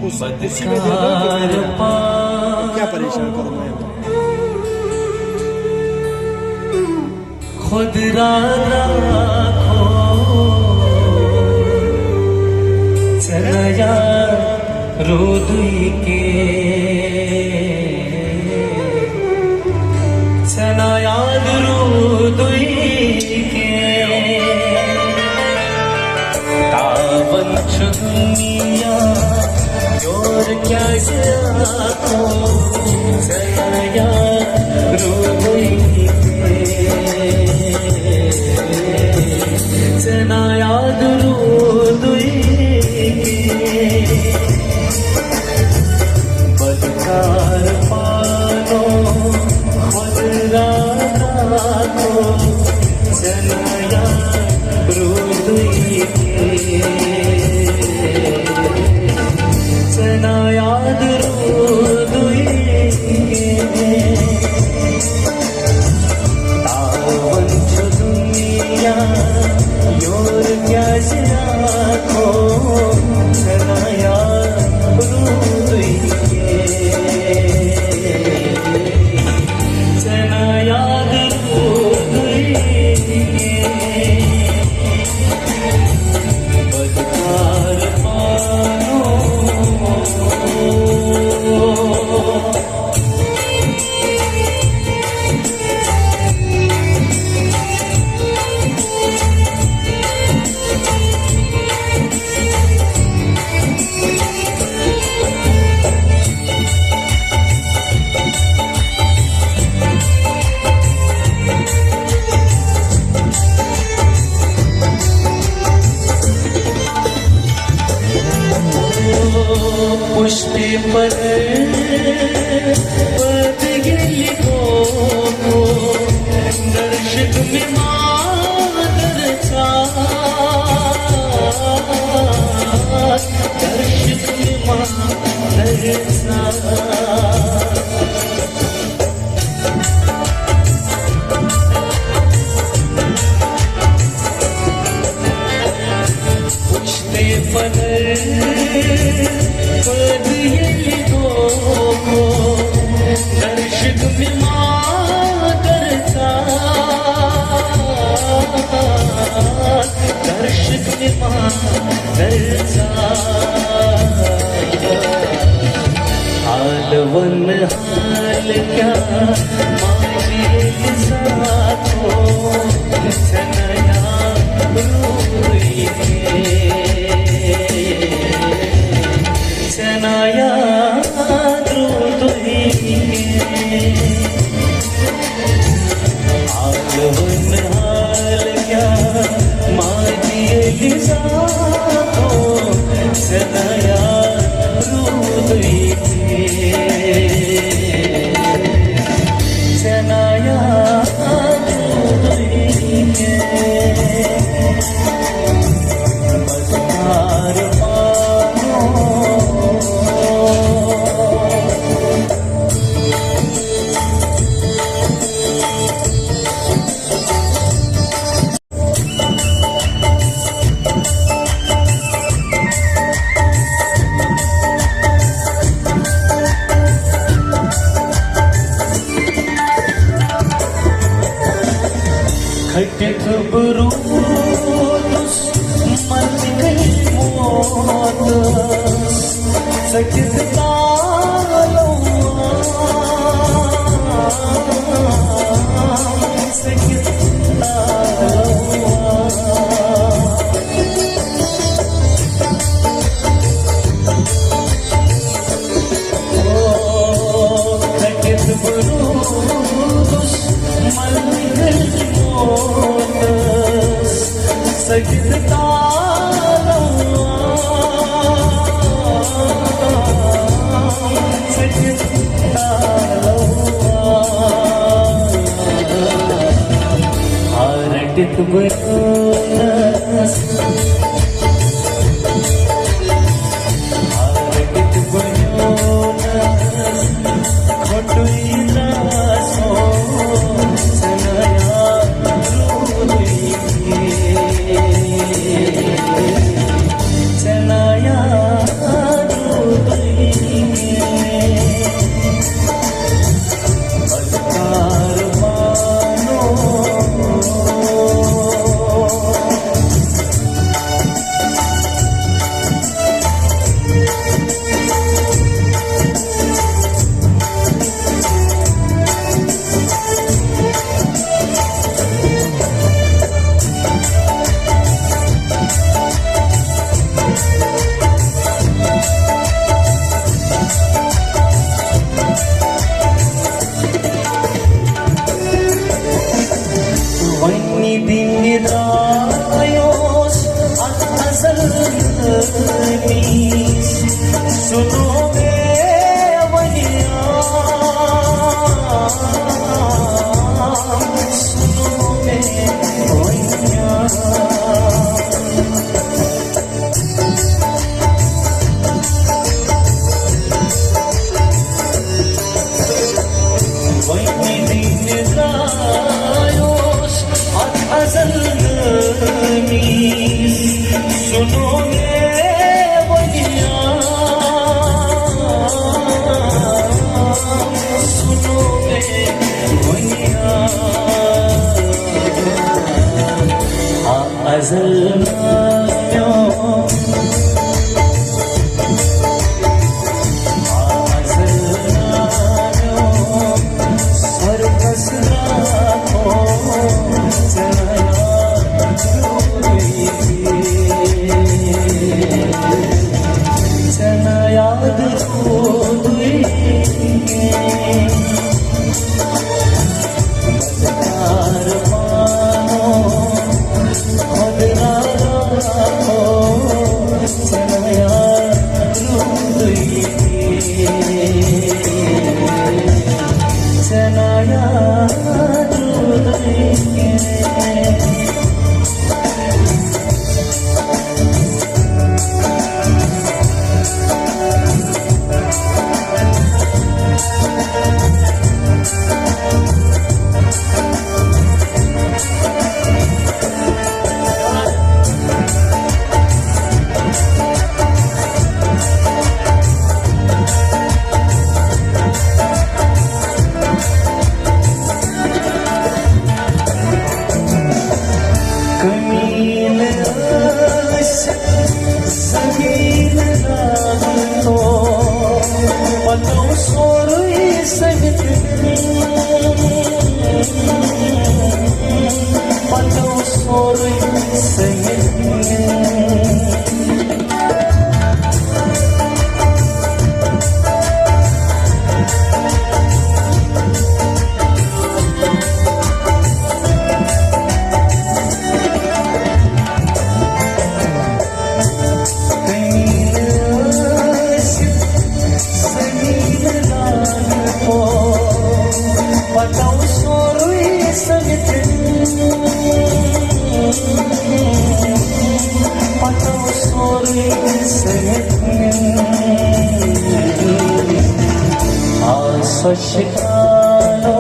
उसी में दे दो कि मैं क्या परेशान करूँ मैं। खुद राखो चलया रोदुई के चना याद रोदुई के तावन दुनिया और क्या जाको चलया रोदुई चना याद रोदुई बदकार पालो खुद राखो चना याद रोदुई चना याद रोदुई तावन दुनिया योर क्या जाको चना याद रोदुई चना याद रोदुई बदकार पालो पुष्टि पर पद लिखो दर्शक में मादरचा दर्शक में मादरचा पुष्टि पर पद लिखो दर्शक में मादरचा दर्शक में मादरचा हाल वन हाल क्या माजे साथो चनया रोई चना याद रोदुई हाल वन हाल क्या माजिए साथो चना याद रोदुई चना याद रोदुई बदकार खटित बरूस मन गई मौत सकित तालो सकित खटित बरूस मन गई सकित तालो सकित तालो हारटित बरूस हारटित बरूस खटुई लासो चना याद रोदुई चना याद रोदुई याद दुई मददार मानो मददार हो सनया दुई सनया दुई कमील समील हो पतो सोरुई समित पतो सोरुई समित Patau sorui sangit Patau sorui sangit Asashikano